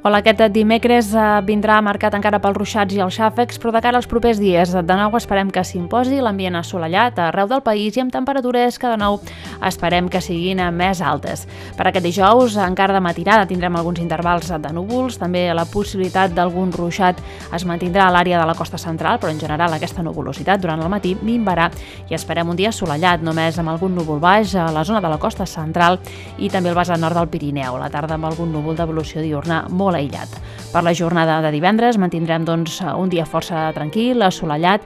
Hola, aquest dimecres vindrà marcat encara pels ruixats i els xàfecs, però de cara als propers dies de nou esperem que s'imposi l'ambient assolellat arreu del país i amb temperatures que de nou esperem que siguin més altes. Per aquest dijous, encara de matinada, tindrem alguns intervals de núvols, també la possibilitat d'algun ruixat es mantindrà a l'àrea de la costa central, però en general aquesta nuvolositat durant el matí minvarà i esperem un dia assolellat, només amb algun núvol baix a la zona de la costa central i també al vessant nord del Pirineu. A la tarda amb algun núvol d'evolució diürna molt aïllat. Per la jornada de divendres mantindrem un dia força tranquil, assolellat,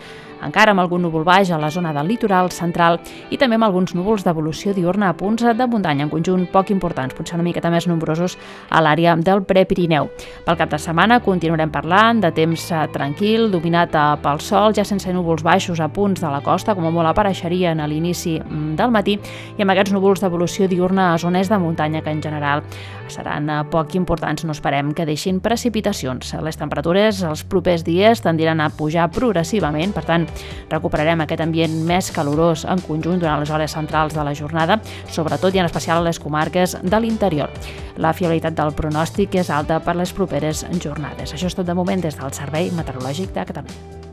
encara amb algun núvol baix a la zona del litoral central i també amb alguns núvols d'evolució diürna a punts de muntanya, en conjunt poc importants, potser una miqueta més nombrosos a l'àrea del Prepirineu. Pel cap de setmana continuarem parlant de temps tranquil, dominat pel sol, ja sense núvols baixos a punts de la costa, com a molt apareixerien a l'inici del matí, i amb aquests núvols d'evolució diürna a zones de muntanya que en general seran poc importants, no esperem que deixin precipitacions. Les temperatures els propers dies tendiran a pujar progressivament, per tant, recuperarem aquest ambient més calorós en conjunt durant les hores centrals de la jornada, sobretot i en especial a les comarques de l'interior. La fiabilitat del pronòstic és alta per les properes jornades. Això és tot de moment des del Servei Meteorològic de Catalunya.